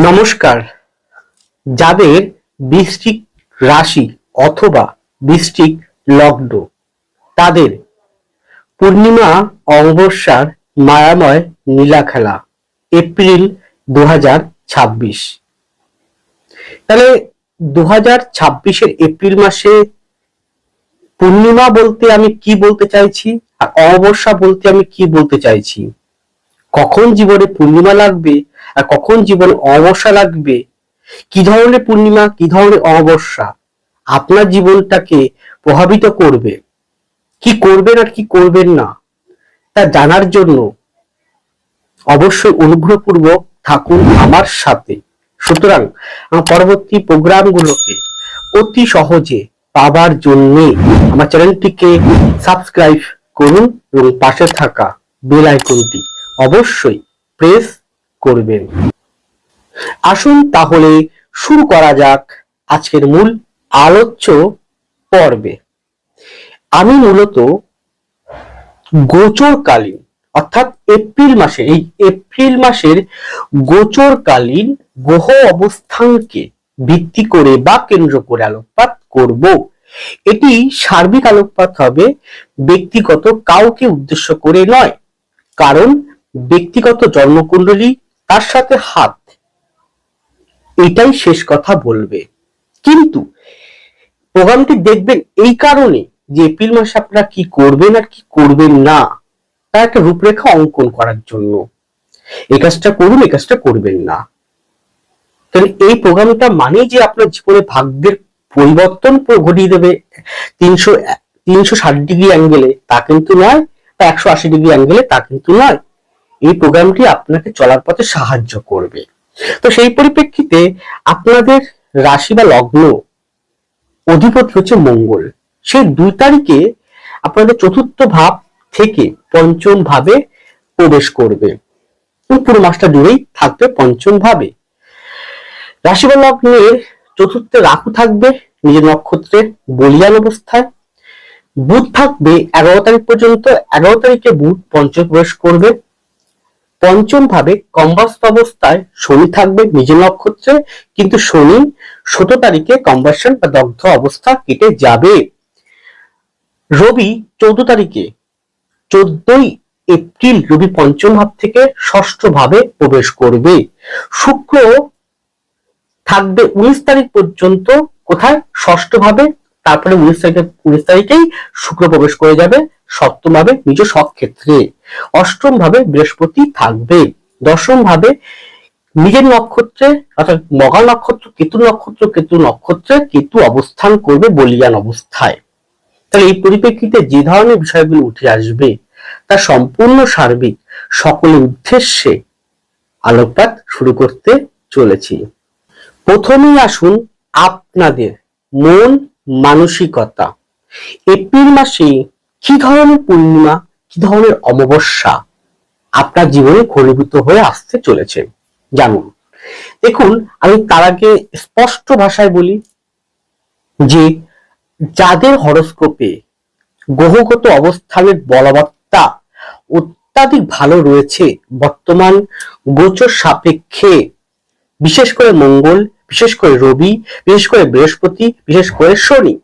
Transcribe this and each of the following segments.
নমস্কার। যাদের বৃশ্চিক রাশি অথবা বৃশ্চিক লগ্ন, তাদের পূর্ণিমা অমাবস্যার মায়াময় নীলা খেলা এপ্রিল 2026। তাহলে 2026-এর এপ্রিল মাসে পূর্ণিমা বলতে আমি কি বলতে চাইছি আর অমাবস্যা বলতে আমি কি বলতে চাইছি, কখন জীবনে পূর্ণিমা লাগবে আর কখন জীবনে অমাবস্যা লাগবে, কি ধরনের পূর্ণিমা কি ধরনের অমাবস্যা আপনার জীবনটাকে প্রভাবিত করবে, কি করবেন আর কি করবেন না, তা জানার জন্য অবশ্যই অনুগ্রহপূর্বক থাকুন আমার সাথে। সুতরাং আমার পরবর্তী প্রোগ্রামগুলোকে অতি সহজে পাবার জন্য আমার চ্যানেলটিকে সাবস্ক্রাইব করুন এবং পাশে থাকা বেল আইকনটি অবশ্যই প্রেস করবেন। আসুন তাহলে শুরু করা যাক আজকের মূল আলোচ্য পর্বে। আমি মূলত গোচরকালীন অর্থাৎ এপ্রিল মাসের গোচরকালীন গ্রহ অবস্থানকে ভিত্তি করে বা কেন্দ্র করে আলোকপাত করব। এটি সার্বিক আলোকপাত হবে, ব্যক্তিগত কাউকে উদ্দেশ্য করে নয়, কারণ ব্যক্তিগত জন্মকুণ্ডলী তার সাথে হাত এটাই শেষ কথা বলবে। কিন্তু প্রোগ্রামটি দেখবেন এই কারণে যে এপ্রিল মাসে আপনারা কি করবেন আর কি করবেন না তার একটা রূপরেখা অঙ্কন করার জন্য। এই কাজটা করুন, এই কাজটা করবেন না। তাহলে এই প্রোগ্রামটা মানে যে আপনার জীবনে ভাগ্যের পরিবর্তন ঘটিয়ে দেবে 360 ডিগ্রি অ্যাঙ্গেলে, তা কিন্তু নয়, বা 180 ডিগ্রি অ্যাঙ্গেলে, তা কিন্তু নয়। এই প্রোগ্রামটি আপনাকে চলার পথে সাহায্য করবে। তো সেই পরিপ্রেক্ষিতে আপনাদের রাশি বা লগ্ন অধিপতি হচ্ছে মঙ্গল। সেই 2 তারিখে আপনাদের চতুর্থ ভাব থেকে পঞ্চম ভাবে প্রবেশ করবে, পুরো মাসটা জুড়েই থাকবে পঞ্চম ভাবে। রাশি বা লগ্নের চতুর্থে রাহু থাকবে নিজের নক্ষত্রে বলীয়ান অবস্থায়। বুধ থাকবে 11 তারিখ পর্যন্ত। 11 তারিখে বুধ পঞ্চম প্রবেশ করবে। পঞ্চম ভাবে কম্বাস্ট অবস্থায় শনি থাকবে নিজের নক্ষত্রে, কিন্তু শনি 17 তারিখে কম্বাসন বা দগ্ধ অবস্থা কেটে যাবে। রবি 14 তারিখে 14ই এপ্রিল রবি পঞ্চম ভাব থেকে ষষ্ঠ ভাবে প্রবেশ করবে। শুক্র থাকবে 19 তারিখ পর্যন্ত কোথায়, ষষ্ঠ ভাবে। তারপরে 19 তারিখেই শুক্র প্রবেশ করে যাবে সপ্তম ভাবে নিজ স্বক্ষেত্রে। অষ্টম ভাবে বৃহস্পতি থাকবে। দশম ভাবে নিজের নক্ষত্রে অর্থাৎ মঘা নক্ষত্র কেতু নক্ষত্রে কেতু অবস্থান করবে বলীয়ান অবস্থায়। তাহলে এই পরিপ্রেক্ষিতে যে ধরনের বিষয়গুলো উঠে আসবে তা সম্পূর্ণ সার্বিক সকলের উদ্দেশ্যে আলোকপাত শুরু করতে চলেছি। প্রথমেই আসুন আপনাদের মন মানসিকতা, এপ্রিল মাসে কি ধরনের পূর্ণিমা কি ধরনের অমাবস্যা আপনার জীবনে ঘনীভূত হয়ে আসতে চলেছে জানুন। দেখুন, আমি তার আগে স্পষ্ট ভাষায় বলি যে যাদের হরোস্কোপে গ্রহগত অবস্থানের বলবত্তা অত্যাধিক ভালো রয়েছে বর্তমান গোচর সাপেক্ষে, বিশেষ করে মঙ্গল, বিশেষ করে রবি, বিশেষ করে বৃহস্পতি, বিশেষ করে শনি,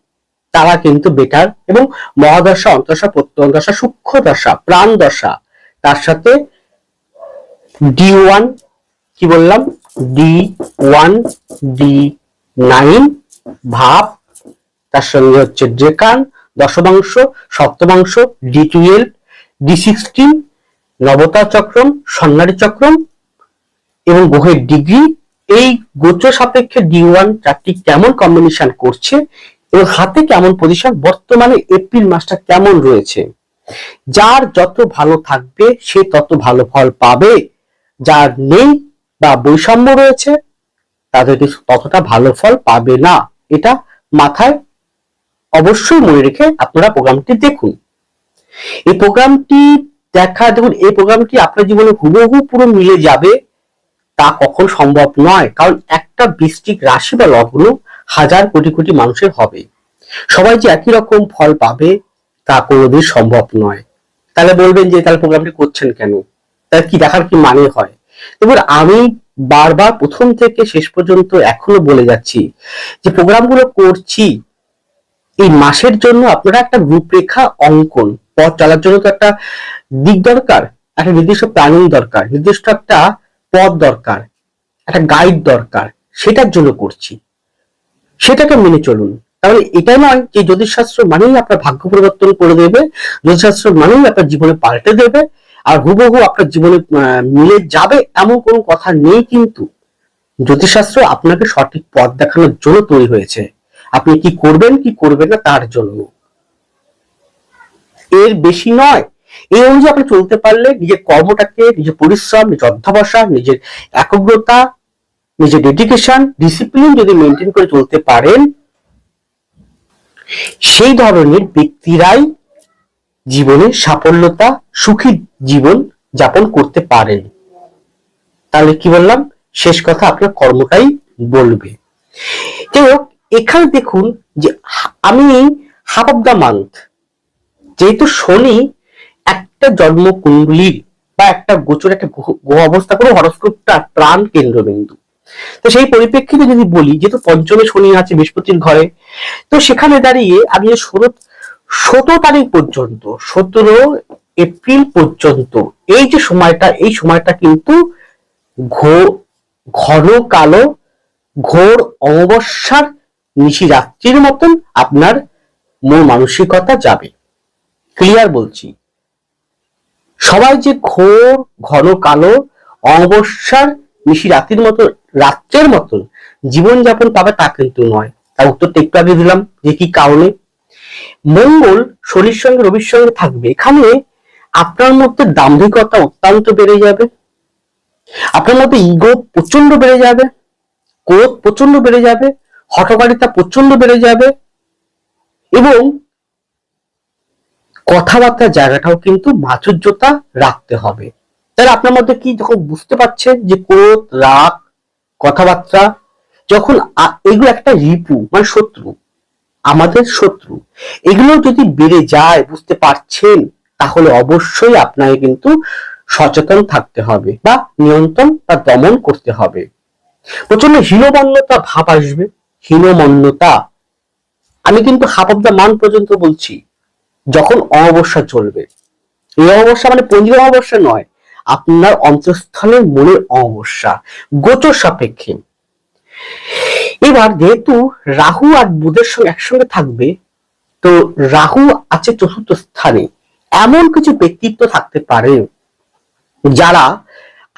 তারা কিন্তু বেটার। এবং মহাদশা, অন্তর্দশা, প্রত্যন্তদশা, সূক্ষ্ম দশা, প্রাণ দশা, তার সাথে D1 কি বললাম, D1 D9 ভাব, তার সঙ্গে হচ্ছে ডেকান, দশমাংশ, সপ্তমাংশ, D12 D16, নবতা চক্রম, সন্ন্যারী চক্রম এবং গ্রহের ডিগ্রি, এই গোচর সাপেক্ষে D1 চারটি কেমন কম্বিনেশন করছে এবং হাতে কেমন পজিশন, বর্তমানে এপ্রিল মাসটা কেমন রয়েছে। যার যত ভালো থাকবে সে তত ভালো ফল পাবে, যার নেই বা বৈষম্য রয়েছে তাদের ততটা ভালো ফল পাবে না। এটা মাথায় অবশ্যই মনে রেখে আপনারা প্রোগ্রামটি দেখুন। এই প্রোগ্রামটি দেখুন, এই প্রোগ্রামটি আপনার জীবনে হুবহু পুরো মিলে যাবে তা কখন সম্ভব নয়, কারণ একটা বৃশ্চিক রাশি বা লগ্ন হাজার কোটি কোটি মানুষের হবে। সবাই যে একই রকম ফল পাবে তা কোনোদিন সম্ভব নয়। তাহলে বলবেন যে তাহলে প্রোগ্রামটি করছেন কেন, তাহলে কি দেখার কি মানে হয়। এবার আমি বারবার প্রথম থেকে শেষ পর্যন্ত এখনো বলে যাচ্ছি যে প্রোগ্রামগুলো করছি এই মাসের জন্য আপনারা একটা রূপরেখা অঙ্কন, পথ চলার জন্য তো একটা দিক দরকার, একটা নির্দিষ্ট প্ল্যানিং দরকার, নির্দিষ্ট একটা পথ দরকার, একটা গাইড দরকার, সেটার জন্য করছি, সেটাকে মেনে চলুন। তাহলে এটা নয় যে জ্যোতিষশাস্ত্র মানেই আপনার ভাগ্য পরিবর্তন করে দেবে, জ্যোতিষশাস্ত্র মানেই আপনার জীবনে পাল্টে দেবে আর হুবহু আপনার জীবনে মিলে যাবে, এমন কোনো কথা নেই। কিন্তু জ্যোতিষশাস্ত্র আপনাকে সঠিক পথ দেখানোর জন্য তৈরি হয়েছে, আপনি কি করবেন কি করবেন না তার জন্য, এর বেশি নয়। এই অনুযায়ী আপনি চলতে পারলে নিজের কর্মটাকে, নিজের পরিশ্রম, নিজের অধ্যবসায়, নিজের একাগ্রতা, নিজের ডেডিকেশন, ডিসিপ্লিন যদি মেনটেন করে চলতে পারেন, সেই ধরনের ব্যক্তিরাই জীবনে সাফল্যতা, সুখী জীবন যাপন করতে পারেন। তাহলে কি বললাম, শেষ কথা আপনার কর্মটাই বলবে। যাই হোক, এখানে দেখুন যে আমি হাফ অফ দ্য মান্থ, যেহেতু শনি একটা জন্মকুণ্ডলীর বা একটা গোচর, একটা গ্রহ অবস্থা করে হরস্কোপটা প্রাণ কেন্দ্রবিন্দু, তো সেই পরিপ্রেক্ষিতে যদি বলি, যেহেতু পঞ্চমে শনি আছে বৃহস্পতির ঘরে, তো সেখানে দাঁড়িয়ে আমি 17 তারিখ পর্যন্ত, 17 এপ্রিল পর্যন্ত এই যে সময়টা, এই সময়টা কিন্তু ঘন কালো, ঘোর অমাবস্যার নিশি রাত্রির মতন আপনার মন মানসিকতা যাবে। ক্লিয়ার বলছি, সবাই যে ঘোর ঘন কালো অমাবস্যার নিশি রাত্রির মতো, রাত্রের মতন জীবনযাপন পাবে তা কিন্তু নয়। তার উত্তরটা একটু আগে দিলাম যে কি কারণে। মঙ্গল শনির সঙ্গে রবির সঙ্গে থাকবে, এখানে আপনার মধ্যে দাম্ভিকতা অত্যন্ত বেড়ে যাবে, আপনার মধ্যে ইগো প্রচন্ড বেড়ে যাবে, ক্রোধ প্রচন্ড বেড়ে যাবে, হঠকারিতা প্রচন্ড বেড়ে যাবে, এবং কথাবার্তার জায়গাটাও কিন্তু মাধুর্যতা রাখতে হবে। তাহলে আপনার মধ্যে কি, যখন বুঝতে পারছেন যে ক্রোধ, রাগ, কথাবার্তা, যখন এগুলো একটা রিপু মানে শত্রু, আমাদের শত্রু, এগুলো যদি বেড়ে যায় বুঝতে পারছেন, তাহলে অবশ্যই আপনাকে কিন্তু সচেতন থাকতে হবে বা নিয়ন্ত্রণ বা দমন করতে হবে। প্রচন্ড হীনমন্যতা ভাব আসবে, হীনমন্যতা। আমি কিন্তু হাফ অফ দ্য মান্থ পর্যন্ত বলছি, যখন অমাবস্যা চলবে, এই অমাবস্যা মানে পঞ্জিকা অমাবস্যা নয়, আপনার অন্তঃস্থলের মনের অমাবস্যা, গোচর সাপেক্ষে। এবার যেহেতু রাহু আর বুধের সঙ্গে একসঙ্গে থাকবে, তো রাহু আছে চতুর্থ স্থানে, এমন কিছু ব্যক্তিত্ব থাকতে পারে যারা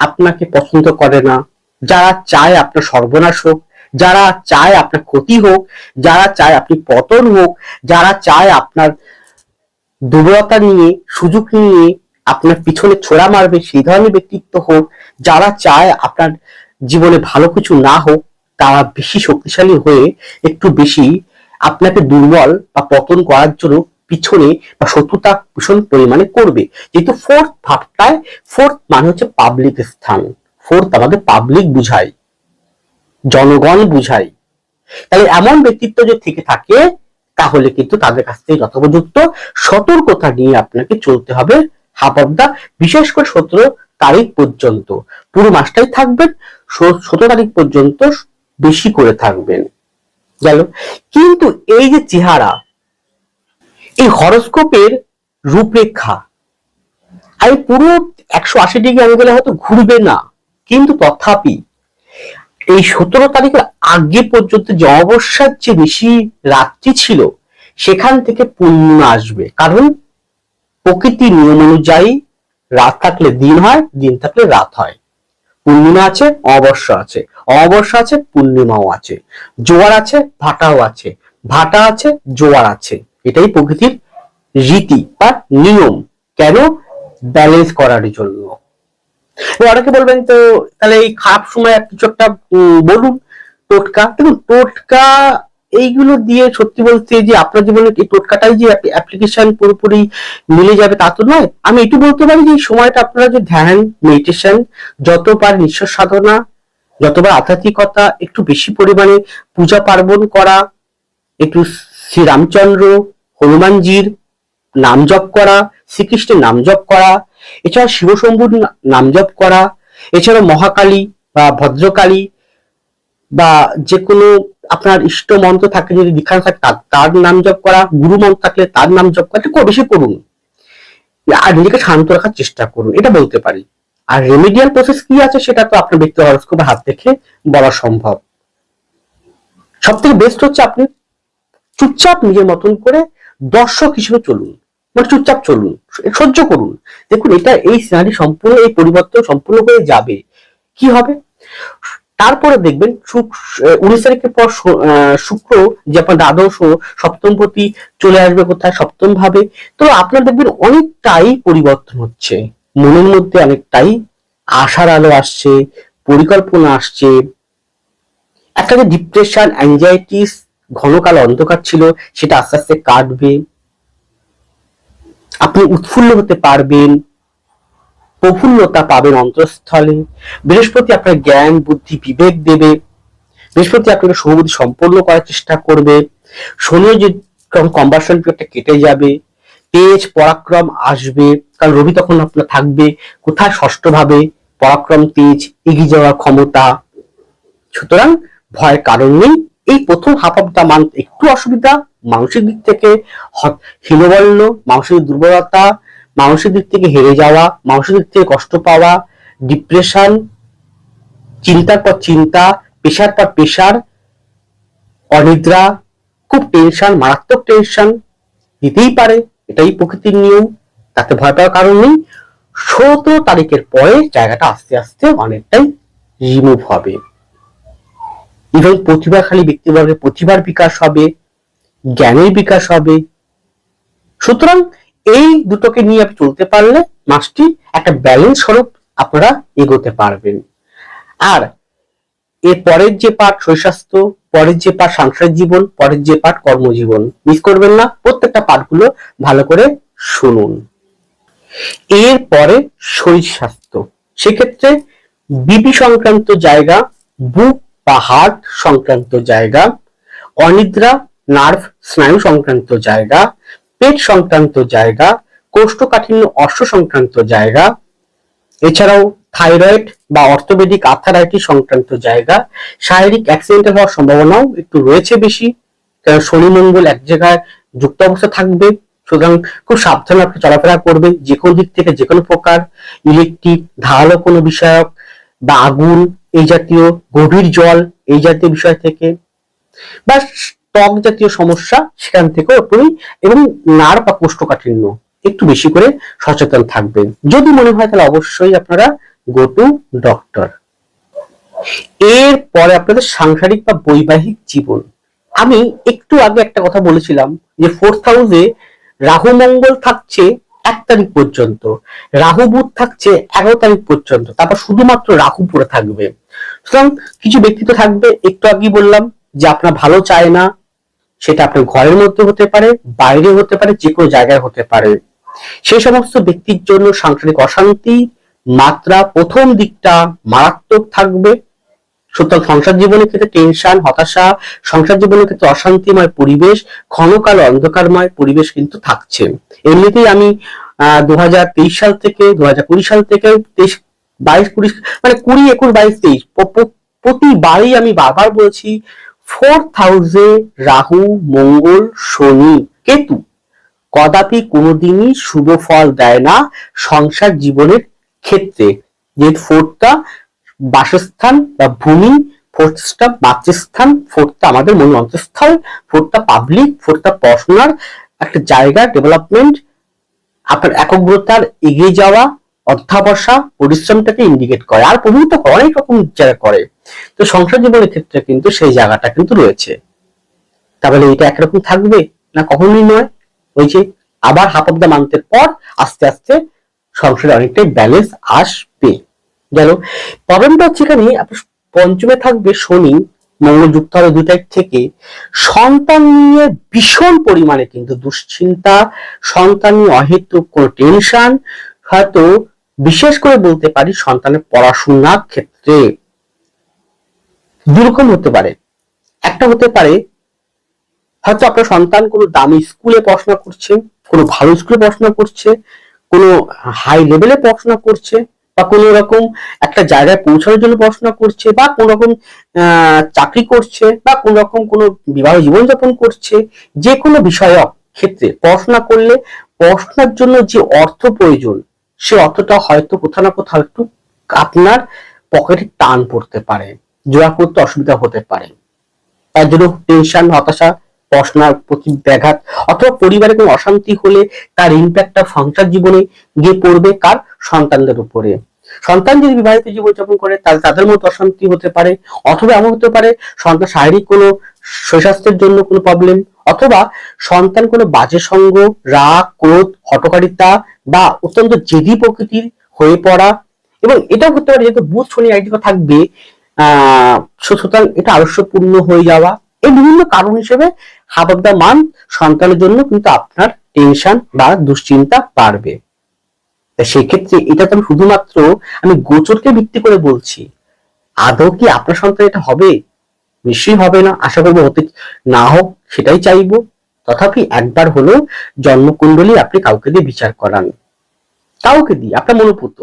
আপনাকে পছন্দ করে না, যারা চায় আপনার সর্বনাশ হোক, যারা চায় আপনার ক্ষতি হোক, যারা চায় আপনি পতন হোক, যারা চায় আপনার দুর্বলতা নিয়ে, সুযোগ নিয়ে আপনার পিছনে ছোড়া মারবে, সেই ধরনের ব্যক্তিত্ব হোক, যারা চায় আপনার জীবনে ভালো কিছু না হোক, তারা বেশি শক্তিশালী হয়ে একটু বেশি আপনাকে দুর্বল বা পতন করার জন্য পিছনে বা শত্রুতা ভীষণ পরিমাণে করবে। যেহেতু ফোর্থ ভাবটায়, ফোর্থ মানে হচ্ছে পাবলিক স্থান, ফোর্থ আমাদের পাবলিক বুঝায়, জনগণ বুঝায়। তাহলে এমন ব্যক্তিত্ব যদি থেকে থাকে, তাহলে কিন্তু তাদের কাছ থেকে যথোপযুক্ত সতর্কতা নিয়ে আপনাকে চলতে হবে হাফ অফ দা, বিশেষ করে 17 তারিখ পর্যন্ত। পুরো মাসটাই থাকবেন, 17 তারিখ পর্যন্ত বেশি করে থাকবেন। গেল। কিন্তু এই যে চেহারা, এই হরোস্কোপের রূপরেখা, আমি পুরো 180 ডিগ্রি অ্যাঙ্গেলে হয়তো ঘুরবে না, কিন্তু তথাপি এই 17 তারিখের আগে পর্যন্ত যে অমাবস্যার যে বেশি রাত্রি ছিল, সেখান থেকে পূর্ণিমা আসবে। কারণ প্রকৃতির নিয়ম অনুযায়ী রাত থাকলে দিন হয়, দিন থাকলে রাত হয়। পূর্ণিমা আছে, অমাবস্যা আছে, অমাবস্যা আছে, পূর্ণিমাও আছে, জোয়ার আছে, ভাটাও আছে, ভাটা আছে, জোয়ার আছে। এটাই প্রকৃতির রীতি বা নিয়ম। কেন? ব্যালেন্স করার জন্য। অনেকে বলবেন তো তাহলে এই খারাপ সময় কিছু একটা বলুন, টোটকা। দেখুন, টোটকা এইগুলো দিয়ে সত্যি বলতে যে আপনার জীবনে এই টোটকাটাই যে অ্যাপ্লিকেশন পুরোপুরি মিলে যাবে তা তো নয়। আমি এটু বলতে পারি যে এই সময়টা আপনারা যে ধ্যান, মেডিটেশন, যতবার ঈশ্বর সাধনা, যতবার আধ্যাত্মিকতা, একটু বেশি পরিমাণে পূজা পার্বণ করা, একটু শ্রী রামচন্দ্র, হনুমানজির নাম জপ করা, শ্রীকৃষ্ণের নাম জপ করা, এছাড়া শিবশম্ভুর নাম জপ করা, এছাড়া মহাকালী বা ভদ্রকালী বা যে কোনো আপনার ইষ্ট মন্ত্র থাকে, যদি দীক্ষা থাকে তার নাম জপ করা, গুরু মন্ত্র থাকলে তার নাম জপ করা, একটু বেশি করুন আর নিজেকে শান্ত রাখার চেষ্টা করুন, এটা বলতে পারি। আর রেমিডিয়াল প্রসেস কি আছে সেটা তো আপনার ব্যক্তি হরোস্কোপে হাত দেখে বলা সম্ভব। সব থেকে বেস্ট হচ্ছে আপনি চুপচাপ নিজের মতন করে দর্শক হিসেবে চলুন, মানে চুপচাপ চলুন, সহ্য করুন। দেখুন এটা এই সিনারি সম্পূর্ণ, এই পরিবর্তন সম্পূর্ণ হয়ে যাবে। কি হবে তারপরে দেখবেন 19 তারিখের পর শুক্র যে আপনার দ্বাদশ ও সপ্তমপতি চলে আসবে কোথায়, সপ্তম ভাবে। তো আপনার দেখবেন অনেকটাই পরিবর্তন হচ্ছে, মনের মধ্যে অনেকটাই আশার আলো আসছে, পরিকল্পনা আসছে। একটা যে ডিপ্রেশন, অ্যাংজাইটিস, ঘন কালো অন্ধকার ছিল সেটা আস্তে আস্তে কাটবে, আপনি উৎফুল্ল হতে পারবেন, প্রফুল্লতা পাবেন অন্তঃস্থলে। বৃহস্পতি আপনার জ্ঞান, বুদ্ধি, বিবেক দেবে। বৃহস্পতি আপনাকে শুভবুদ্ধি সম্পন্ন করার চেষ্টা করবে। শনিও যে কম্বাসন পিরিয়ডটা কেটে যাবে, তেজ পরাক্রম আসবে, কারণ রবি তখন আপনার থাকবে কোথায়, ষষ্ঠ ভাবে। পরাক্রম, তেজ, এগিয়ে যাওয়ার ক্ষমতা। সুতরাং ভয়ের কারণ নেই। এই প্রথম হাফ অফ দা মান্থ একটু অসুবিধা, মানসিক দিক থেকে হীনবল্য, মানসিক দুর্বলতা, মানসিক দিক থেকে হেরে যাওয়া, মানসিক দিক থেকে কষ্ট পাওয়া, ডিপ্রেশন, চিন্তার পর চিন্তা, পেশার পর পেশার, অনিদ্রা, খুব টেনশন, মারাত্মক টেনশন দিতেই পারে, এটাই প্রকৃতির নিয়ম, তাতে ভয় পাওয়ার কারণ নেই। 17 তারিখের পরে জায়গাটা আস্তে আস্তে অনেকটাই রিমুভ হবে। ইভেন প্রতিভাশালী ব্যক্তিবর্গের প্রতিভার বিকাশ হবে, জ্ঞানের বিকাশ হবে। সুতরাং এই দুটোকে নিয়ে আপনি চলতে পারলে মাসটি একটা ব্যালেন্স স্বরূপ আপনারা এগোতে পারবেন। আর এর পরের যে পার্ট শরীরস্বাস্থ্য, পরের যে পার্ট সাংসারিক জীবন, পরের যে পার্ট কর্মজীবন, মিস করবেন না, প্রত্যেকটা পার্টগুলো ভালো করে শুনুন। এর পরে শরীর স্বাস্থ্য, সেক্ষেত্রে বিপি সংক্রান্ত জায়গা, বুক বা হার্ট সংক্রান্ত জায়গা, অনিদ্রা, নার্ভ, স্নায়ু সংক্রান্ত জায়গা, পেট সংক্রান্ত জায়গা, কোষ্ঠকাঠিন্য, অশ্ব সংক্রান্ত জায়গা, এছাড়াও থাইরয়েড বা অর্থোপেডিক আর্থারাইটিস সংক্রান্ত জায়গা। শারীরিক অ্যাক্সিডেন্ট হওয়ার সম্ভাবনাও একটু রয়েছে বেশি, কারণ শনি মঙ্গল এক জায়গায় যুক্ত অবস্থা থাকবে। সুতরাং খুব সাবধানে আপনি চলাফেরা করবেন, যে কোনো দিক থেকে, যে কোনো প্রকার ইলেকট্রিক, ধারালো কোনো বিষয়ক বা আগুন এই জাতীয়, গভীর জল এই জাতীয় বিষয় থেকে, বা ত্বক জাতীয় সমস্যা সেখান থেকেও আপনি, এবং নার্ভ বা কোষ্ঠকাঠিন্য একটু বেশি করে সচেতন থাকবেন। যদি মনে হয় তাহলে অবশ্যই আপনারা গো টু ডক্টর। এর পরে আপনাদের সাংসারিক বা বৈবাহিক জীবন। আমি একটু আগে একটা কথা বলেছিলাম যে 4th হাউসে রাহু মঙ্গল থাকছে 1 তারিখ পর্যন্ত, রাহু বুধ থাকছে 11 তারিখ পর্যন্ত, তারপর শুধুমাত্র রাহু পড়ে থাকবে। সুতরাং কিছু ব্যক্তিত্ব থাকবে, একটু আগেই বললাম, যে আপনার ভালো চায় না, সেটা আপনার ঘরের মধ্যে হতে পারে, বাইরে হতে পারে, যে কোনো জায়গায় হতে পারে। সেই সমস্ত ব্যক্তির জন্য সাংসারিক অশান্তি মাত্রা প্রথম দিকটা মারাত্মক থাকবে। সুতরাং সংসার জীবনের ক্ষেত্রে টেনশন, হতাশা, সংসার জীবনের ক্ষেত্রে অশান্তিময় পরিবেশ, ঘন কালো অন্ধকারময় পরিবেশ কিন্তু থাকছে। এমনিতেই আমি 2023 সাল থেকে 2020 সাল থেকে 23, 22, 20, মানে 20, 21, 22, 23 প্রতিবারই আমি বারবার বলছি 4th হাউসে রাহু, মঙ্গল, শনি, কেতু কদাপি কোনোদিনই শুভ ফল দেয় না সংসার জীবনের ক্ষেত্রে। যে 4টা বাসস্থান বা ভূমি, 4টা মাতৃস্থান, 4টা আমাদের মন অন্তঃস্থল, 4টা পাবলিক, 4টা পড়াশোনার একটা জায়গা, ডেভেলপমেন্ট, আপনার একগ্রতার এগিয়ে যাওয়া, অধ্যাবসা, পরিশ্রমটাকে ইন্ডিকেট করে, আর প্রভূত অনেক রকম জায়গা করে। তো সংসার জীবনের ক্ষেত্রে কিন্তু সেই জায়গাটা কিন্তু রয়েছে। তাহলে এটা একরকম থাকবে না? কখনোই নয়। ওই যে আবার হাফ অফ দ্য মান্থের পর আস্তে আস্তে সংসারে অনেকটাই ব্যালেন্স আসবে। গেল। প্রবলেমটা হচ্ছে এখানে আপনার পঞ্চমে থাকবে শনি, মঙ্গল যুক্ত হবে 2 তারিখ থেকে। সন্তান নিয়ে ভীষণ পরিমাণে কিন্তু দুশ্চিন্তা, সন্তান নিয়ে অহেতুক কোনো টেনশন, হয়তো বিশেষ করে বলতে পারি সন্তানের পড়াশোনার ক্ষেত্রে দুরকম হতে পারে। একটা হতে পারে হয়তো আপনার সন্তান কোনো দামি স্কুলে পড়াশোনা করছে, কোনো ভালো স্কুলে পড়াশোনা করছে, কোনো হাই লেভেলে পড়াশোনা করছে, বা কোনো রকম একটা জায়গায় পৌঁছানোর জন্য পড়াশোনা করছে, বা কোনো রকম চাকরি করছে, বা কোনো রকম কোনো বিবাহ জীবনযাপন করছে, যে কোনো বিষয়ক ক্ষেত্রে পড়াশোনা করলে পড়াশোনার জন্য যে অর্থ প্রয়োজন, সে অর্থটা হয়তো কোথাও না কোথাও একটু আপনার পকেটে টান পড়তে পারে, জোগাড় করতে অসুবিধা হতে পারে। তার জন্য টেনশন, হতাশা, পড়াশোনার প্রতি ব্যাঘাত, অথবা পরিবারে কোনো অশান্তি হলে তার ইম্প্যাক্টটা সংসার জীবনে গিয়ে পড়বে কার? সন্তানদের উপরে। সন্তান যদি বিবাহিত জীবনযাপন করে তাহলে তাদের মধ্যে অশান্তি হতে পারে, অথবা এমন হতে পারে সন্তান শারীরিক কোনো শরীরস্বাস্থ্যের জন্য কোনো প্রবলেম, অথবা সন্তান কোনো বাজে সঙ্গ, রাগ, ক্রোধ, হঠকারিতা বা অত্যন্ত জেদি প্রকৃতির হয়ে পড়া। এবং এটাও হতে পারে যেহেতু বুধ শনি একদিকে থাকবে, সুতরাং এটা আলস্যপূর্ণ হয়ে যাওয়া। এই বিভিন্ন কারণ হিসেবে হাফ অফ দ্য মান্থ সন্তানের জন্য কিন্তু আপনার টেনশন বা দুশ্চিন্তা বাড়বে। সেই ক্ষেত্রে এটা তো শুধুমাত্র আমি গোচরকে ভিত্তি করে বলছি, আদৌ কি আপনার সন্তান এটা হবে? নিশ্চয়ই হবে না, আশা করবো হতে না হোক, সেটাই চাইবো। তথাপি একবার হলেও জন্মকুণ্ডলী আপনি কাউকে দিয়ে বিচার করান, কাউকে দিয়ে, আপনার মনোপুত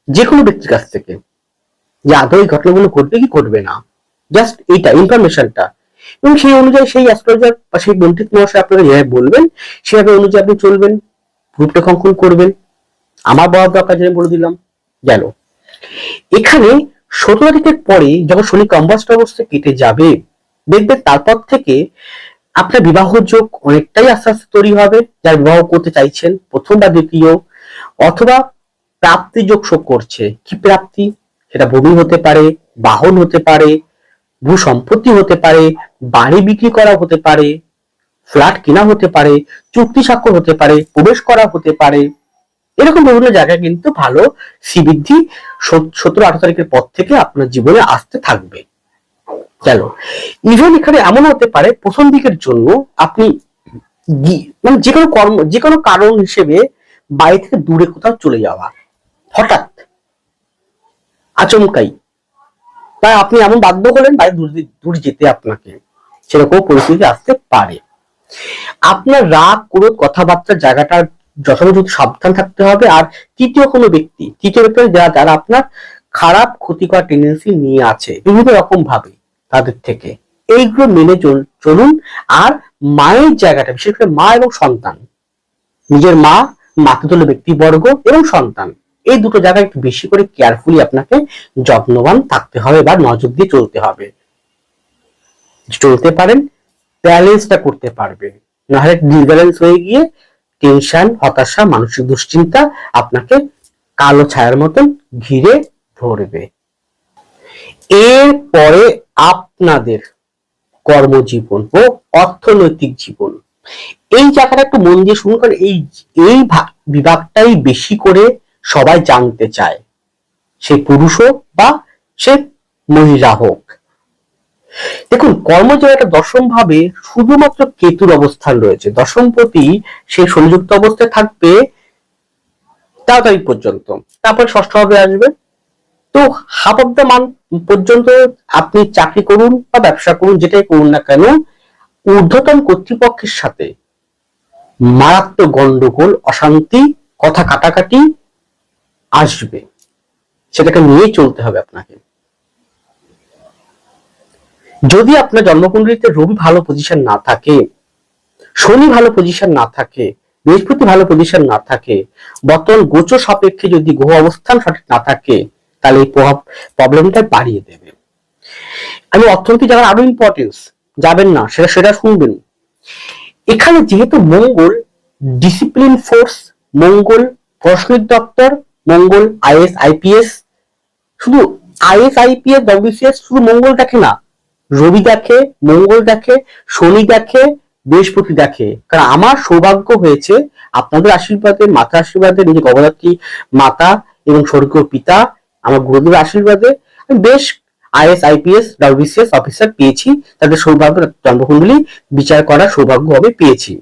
যে কোনো ব্যক্তির কাছ থেকে, যে আদৌ এই ঘটনাগুলো ঘটবে কি ঘটবে না, জাস্ট এইটা ইনফরমেশনটা। এবং সেই অনুযায়ী সেই অ্যাস্ট্রোলজার বা সেই পণ্ডিত মহাশয় আপনাকে যেভাবে বলবেন সেভাবে অনুযায়ী আপনি চলবেন, রূপরেখাঙ্কন করবেন। আমার বড় দরকার যেন বলে দিলাম গেল। এখানে 17 তারিখের পরে যখন শনি কম্বাস্ট অবস্থা কেটে যাবে, দেখবেন তারপর থেকে আপনার বিবাহ যোগ অনেকটাই আস্তে আস্তে তৈরি হবে। যারা বিবাহ করতে চাইছেন প্রথম বা দ্বিতীয়, অথবা প্রাপ্তি যোগ শোক করছে। কি প্রাপ্তি? সেটা ভূমি হতে পারে, বাহন হতে পারে, ভূ সম্পত্তি হতে পারে, বাড়ি বিক্রি করা হতে পারে, ফ্ল্যাট কেনা হতে পারে, চুক্তি স্বাক্ষর হতে পারে, প্রবেশ করা হতে পারে। এরকম বিভিন্ন জায়গায় কিন্তু ভালো শ্রীবৃদ্ধি 17-18 তারিখের পর থেকে আপনার জীবনে আসতে থাকবে। গেল। ইভেন এখানে এমন হতে পারে প্রথম দিকের জন্য আপনি মানে যে কোনো কারণ হিসেবে বাড়ি থেকে দূরে কোথাও চলে যাওয়া, হঠাৎ আচমকাই, তাই আপনি এমন বাধ্য হলেন বাইরে দূরে যেতে, আপনাকে সেরকম পরিস্থিতি আসতে পারে। আপনার রাগ, ক্রোধ, কথাবার্তার জায়গাটা যথাযথ সাবধান থাকতে হবে। আর তৃতীয় ব্যক্তি যারা আপনার খারাপ ক্ষতি করার টেন্ডেন্সি নিয়ে আছে বিভিন্ন রকম ভাবে, তাদের থেকে এইগুলো মেনে চলুন। আর মায়ের জায়গাটা, বিশেষ করে মা এবং সন্তান, নিজের মা, মাতৃতুল্য ব্যক্তিবর্গ এবং সন্তান, এই দুটো জায়গায় একটু বেশি করে কেয়ারফুলি আপনাকে যত্নবান থাকতে হবে বা নজর দিয়ে চলতে হবে। চলতে পারেন, ব্যালেন্সটা করতে পারবেন, নাহলে ডিসব্যালেন্স হয়ে গিয়ে টেনশন, হতাশা, মানসিক দুশ্চিন্তা আপনাকে কালো ছায়ার মতন ঘিরে ধরবে। এরপরে আপনাদের কর্মজীবন ও অর্থনৈতিক জীবন, এই জায়গাটা একটু মন দিয়ে শুনুন, কারণ এই বিভাগটাই বেশি করে সবাই জানতে চায়, সে পুরুষ হোক বা সে মহিলা হোক। দেখুন, কর্মজীবনটা দশম ভাবে শুধুমাত্র কেতুর অবস্থান রয়েছে, দশমপতি সে সংযুক্ত অবস্থায় থাকবে 13 তারিখ পর্যন্ত, তারপর ষষ্ঠ ভাবে আসবে। তো হাফ অফ দ্য মান্থ পর্যন্ত আপনি চাকরি করুন বা ব্যবসা করুন, যেটাই করুন না কেন, ঊর্ধ্বতন কর্তৃপক্ষের সাথে মারাত্মক গন্ডগোল, অশান্তি, কথা কাটাকাটি আসবে, সেটাকে নিয়ে চলতে হবে আপনাকে। যদি আপনার জন্মকুণ্ডলীতে রবি ভালো পজিশন না থাকে, শনি ভালো পজিশন না থাকে, বৃহস্পতি ভালো পজিশন না থাকে, বর্তমান গোচর সাপেক্ষে যদি গ্রহ অবস্থান সঠিক না থাকে, তাহলে এই প্রবলেমটা বাড়িয়ে দেবে। আমি অর্থনীতি যাওয়ার আরো ইম্পর্টেন্স যাবেন না, সেটা শুনবেন। এখানে যেহেতু মঙ্গল ডিসিপ্লিন ফোর্স, মঙ্গল প্রশাসনিক দপ্তর, মঙ্গল আইএস আইপিএস, শুধু আইএস আইপিএস ডব্লিউসিএস শুধু মঙ্গল দেখে না, রবি দেখে, মঙ্গল দেখে, শনি দেখে, বৃহস্পতি দেখে। কারণ আমার সৌভাগ্য হয়েছে আপনাদের আশীর্বাদে, মাতা আশীর্বাদে, নিজে গর্ভধাত্রী মাতা এবং স্বর্গীয় পিতা, আমার গুরুদেবের আশীর্বাদে বেশ আইএস আইপিএস ডব্লিউসিএস অফিসার পেয়েছি, তাদের সৌভাগ্য জন্মকুণ্ডলী বিচার করার সৌভাগ্য হবে পেয়েছি।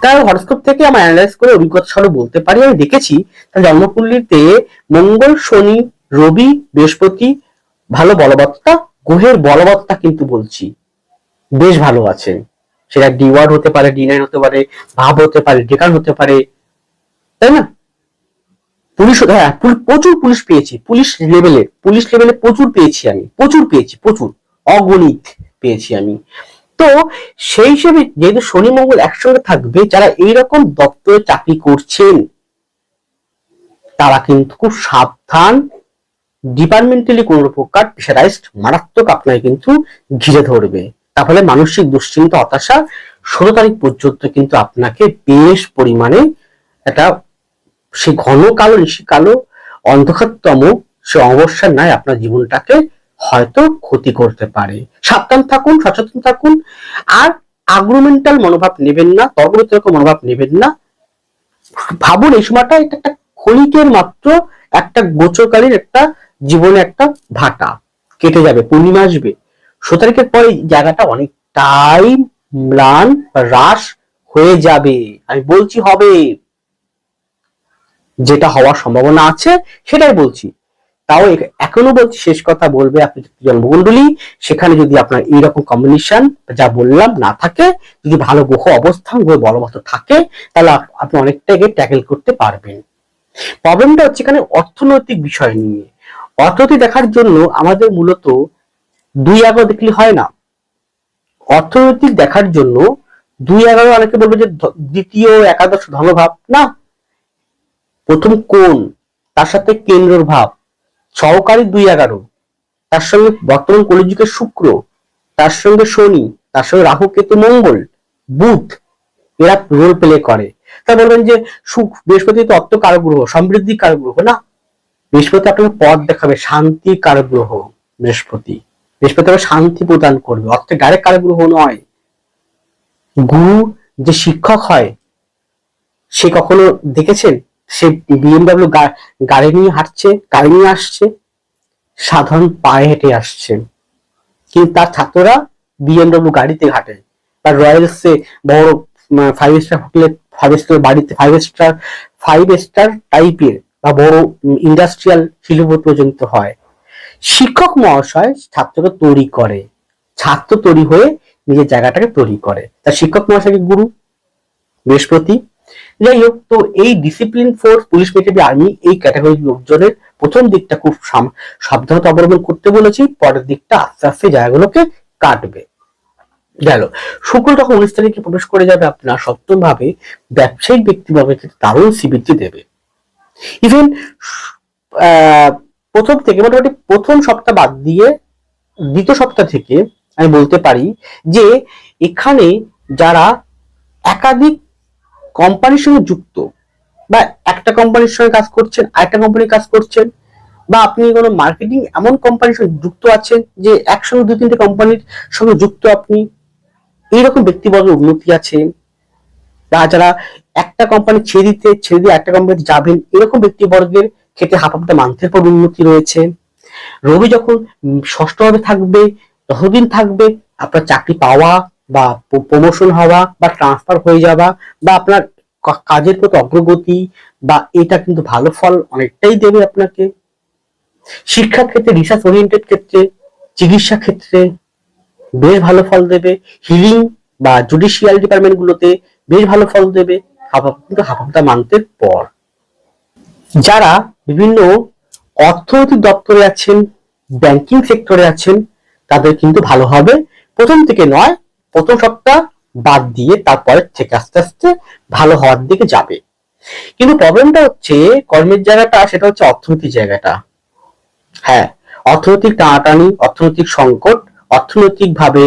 তার হরস্কোপ থেকে আমরা অ্যানালাইজ করে অভিজ্ঞতা সহ বলতে পারি, আমি দেখেছি তার জন্মকুণ্ডলীতে মঙ্গল, শনি, রবি, বৃহস্পতি ভালো বলবত্তা, গ্রহের বলবত্তা কিন্তু বলছি বেশ ভালো আছে। সেটা ডি1 হতে পারে, ডি9 হতে পারে, ভাব হতে পারে, ডেকান হতে পারে, তাই না? পুলিশ, হ্যাঁ প্রচুর পুলিশ পেয়েছি, পুলিশ লেভেলে প্রচুর পেয়েছি আমি, প্রচুর অগণিত পেয়েছি আমি। তো সেই হিসেবে যেহেতু শনি মঙ্গল একসঙ্গে থাকবে, যারা এইরকম দপ্তরে চাকরি করছেন তারা কিন্তু খুব সাবধান। ডিপার্টমেন্টালি কোন প্রকার প্রেশারাইজড মারাত্মক আপনাকে কিন্তু ঘিরে ধরবে। তাহলে মানসিক দুশ্চিন্তা, হতাশা 16 তারিখ পর্যন্ত কিন্তু আপনাকে বেশ পরিমাণে একটা সে ঘন কালো ঋষি কালো অন্ধকারতম সে অবস্যার ন্যায় আপনার জীবনটাকে হয়তো ক্ষতি করতে পারে। সাবধান থাকুন, সচেতন থাকুন, আর আগ্রোমেন্টাল মনোভাব নেবেন না, তর্ক মনোভাব নেবেন না। ভাবুন এই সময়টা এটা একটা ক্ষণিকের মাত্র একটা গোচরকালীন একটা জীবনে একটা ভাটা, কেটে যাবে, পূর্ণিমা আসবে। 16 তারিখের পরে জায়গাটা অনেকটাই ম্লান বা হ্রাস হয়ে যাবে। আমি বলছি হবে, যেটা হওয়ার সম্ভাবনা আছে সেটাই বলছি। তাও এখনো বলছি, শেষ কথা বলবে আপনি জন্মকুণ্ডলী, সেখানে যদি আপনার এইরকম কম্বিনেশন যা বললাম না থাকে, যদি ভালো গ্রহ অবস্থান গ্রহ বলবৎ থাকে, তাহলে আপনি অনেকটাকে ট্যাকেল করতে পারবেন। প্রবলেমটা হচ্ছে এখানে অর্থনৈতিক বিষয় নিয়ে। অর্থনীতি দেখার জন্য আমাদের মূলত 2-11 দেখলে হয় না। অর্থনৈতিক দেখার জন্য 2-11, অনেকে বলবে যে দ্বিতীয় একাদশ ধনভাব না, প্রথম কোণ, তার সাথে কেন্দ্রর ভাব, সহকারী 2-11, তার সঙ্গে বর্তমান কলিযুগের শুক্র, তার সঙ্গে শনি, তার সঙ্গে রাহু কেতু মঙ্গল বুধ, এরা রোল প্লে করে। তা বলবেন যে বৃহস্পতি তো অর্থ কারক গ্রহ, সমৃদ্ধি কারক গ্রহ না। বৃহস্পতি আপনাকে পথ দেখাবে, শান্তি কারক গ্রহ। বৃহস্পতি আপনাকে শান্তি প্রদান করবে, অর্থে ডাইরেক্ট কারক গ্রহ নয়। গুরু যে শিক্ষক হয়, সে কখনো দেখেছেন সে বিএমডব্লিউ গাড়ি নিয়ে হাঁটছে, গাড়ি নিয়ে আসছে? সাধারণ পায়ে হেঁটে আসছে, কিন্তু তার ছাত্ররা বিএমডব্লিউ গাড়িতে হাঁটে, বা রয়্যালসে বড় 5 স্টার হোটেলে, 5 স্টার বাড়িতে, 5 স্টার টাইপের বা বড় ইন্ডাস্ট্রিয়াল শিল্প পর্যন্ত হয়। শিক্ষক মহাশয় ছাত্রকে তৈরি করে, ছাত্র তৈরি হয়ে নিজের জায়গাটাকে তৈরি করে। তার শিক্ষক মহাশয়কে গুরু বৃহস্পতি। যাই হোক, তো এই discipline force, police, military, army, এই ক্যাটাগরির লোকজনের প্রথম দিকটা খুব সাবধানতা অবলম্বন করতে বলেছি, পরের দিকটা আস্তে আস্তে জায়গাগুলোকে কাটবে। গেল। শুক্র যখন 19 তারিখে প্রবেশ করে যাবে আপনার সপ্তম ভাবে, ব্যবসায়িক ব্যক্তিবর্গের ক্ষেত্রে দারুণ সিবৃদ্ধি দেবে। ইভেন প্রথম থেকে মোটামুটি প্রথম সপ্তাহ বাদ দিয়ে দ্বিতীয় সপ্তাহ থেকে আমি বলতে পারি যে এখানে যারা একাধিক কোম্পানির সঙ্গে যুক্ত, বা একটা কোম্পানির সঙ্গে কাজ করছেন, আরেকটা কোম্পানির কাজ করছেন, বা আপনি কোনো মার্কেটিং এমন কোম্পানির সঙ্গে যুক্ত আছেন যে একসঙ্গে 2-3টে কোম্পানির সঙ্গে যুক্ত আপনি, এইরকম ব্যক্তিবর্গের উন্নতি আছে। যারা একটা কোম্পানি ছেড়ে দিয়ে একটা কোম্পানিতে যাবেন, এরকম ব্যক্তিবর্গের ক্ষেত্রে হাফ মান্থের পর উন্নতি রয়েছে। রবি যখন ষষ্ঠভাবে থাকবে, ততদিন থাকবে আপনার চাকরি পাওয়া বা প্রমোশন হওয়া বা ট্রান্সফার হয়ে যাওয়া, বা আপনার কাজের প্রতি অগ্রগতি, বা এটা কিন্তু ভালো ফল অনেকটাই দেবে আপনাকে। শিক্ষার ক্ষেত্রে, রিসার্চ ওরিয়েন্টেড ক্ষেত্রে, চিকিৎসা ক্ষেত্রে বেশ ভালো ফল দেবে। হিলিং বা জুডিশিয়াল ডিপার্টমেন্ট গুলোতে বেশ ভালো ফল দেবে হাফ মান্থের পর। যারা বিভিন্ন অর্থনৈতিক দপ্তরে আছেন, ব্যাংকিং সেক্টরে আছেন, তাদের কিন্তু ভালো হবে। প্রথম থেকে নয়, প্রথম সপ্তাহ বাদ দিয়ে তারপরের থেকে আস্তে আস্তে ভালো হওয়ার দিকে যাবে। কিন্তু প্রবলেমটা হচ্ছে কর্মের জায়গাটা, সেটা হচ্ছে অর্থনৈতিক জায়গাটা। হ্যাঁ, অর্থনৈতিক টানাটানি, অর্থনৈতিক সংকট, অর্থনৈতিক ভাবে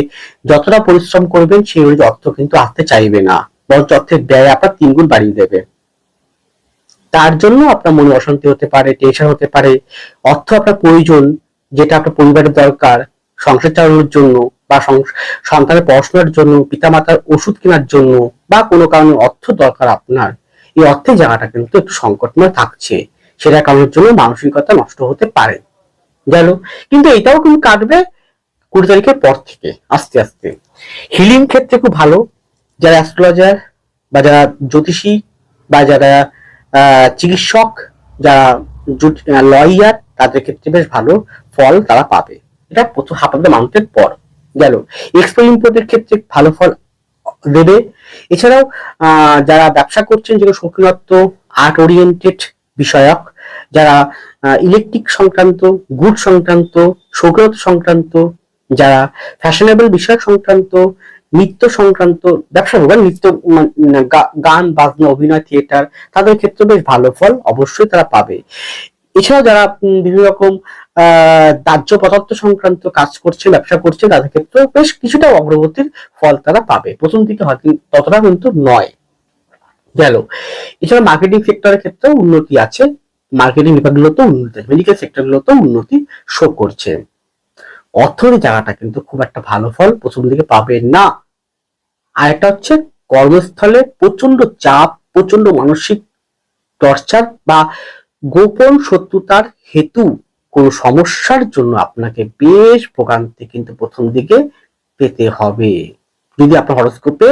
যতটা পরিশ্রম করবেন সেই অনুযায়ী অর্থ কিন্তু আসতে চাইবে না, বরঞ্চ অর্থের ব্যয় আপনার 3 গুণ বাড়িয়ে দেবে। তার জন্য আপনার মনে অশান্তি হতে পারে, টেনশন হতে পারে। অর্থ আপনার প্রয়োজন, যেটা আপনার পরিবারের দরকার, সংসার চালানোর জন্য, বা সন্তানের পড়াশোনার জন্য, পিতামাতার ওষুধ কেনার জন্য, বা কোনো কারণে অর্থ দরকার আপনার, এই অর্থের জায়গাটা কিন্তু একটু সংকটময় থাকছে। সেটা কারণের জন্য মানসিকতা নষ্ট হতে পারে। গেল। কিন্তু এটাও কিন্তু কাটবে 20 তারিখের পর থেকে আস্তে আস্তে। হিলিং ক্ষেত্রে খুব ভালো, যারা অ্যাস্ট্রোলজার বা যারা জ্যোতিষী বা যারা চিকিৎসক, যারা লয়ার, তাদের ক্ষেত্রে বেশ ভালো ফল তারা পাবে। এটা প্রথম হাফ অফ দ্য মান্থের পর। গেল। এক্সপোর্ট ইম্পোর্টের ক্ষেত্রে ভালো ফল দেবে। এছাড়াও যারা ব্যবসা করছেন, যেগুলো শৌখিনত্ব, আর্ট ওরিয়েন্টেড বিষয়ক, যারা ইলেকট্রিক সংক্রান্ত, গুড সংক্রান্ত, সৌরভ সংক্রান্ত, যারা ফ্যাশনেবল বিষয় সংক্রান্ত, নৃত্য সংক্রান্ত ব্যবসা করবেন, নৃত্য গান বাজনা অভিনয় থিয়েটার, তাদের ক্ষেত্রে বেশ ভালো ফল অবশ্যই তারা পাবে। এছাড়াও যারা বিভিন্ন রকম দাহ্য পদার্থ সংক্রান্ত কাজ করছে, ব্যবসা করছে, তাদের ক্ষেত্রে বেশ কিছুটা অগ্রগতির ফল তারা পাবে। প্রথম দিকে হয়তো ততটা কিন্তু নয়। গেল। এছাড়া মার্কেটিং সেক্টরের ক্ষেত্রেও উন্নতি আছে, মার্কেটিং বিভাগগুলোতেও উন্নতি, মেডিকেল সেক্টরগুলোতেও উন্নতি শো করছে। অর্থনীতি জায়গাটা কিন্তু খুব একটা ভালো ফল প্রথম দিকে পাবেন না। আর একটা হচ্ছে কর্মস্থলে প্রচন্ড চাপ, প্রচন্ড মানসিক টর্চার বা গোপন শত্রুতার হেতু কোন সমস্যার জন্য আপনাকে বেশ ভোগান্তি কিন্তু প্রথম দিকে পেতে হবে, যদি আপনার হরোস্কোপে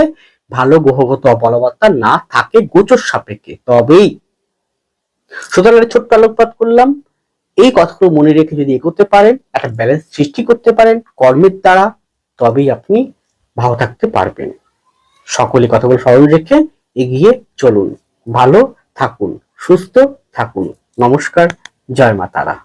ভালো গ্রহগত অবলবত্তা না থাকে গোচর সাপেক্ষে তবেই। সুতরাং ছোট্ট আলোকপাত করলাম, এই কথাগুলো মনে রেখে যদি এগোতে পারেন, একটা ব্যালেন্স সৃষ্টি করতে পারেন কর্মের দ্বারা, তবেই আপনি ভালো থাকতে পারবেন। সকলে কথাগুলো স্মরণ রেখে এগিয়ে চলুন, ভালো থাকুন, সুস্থ থাকুন। নমস্কার, জয় মা তারা।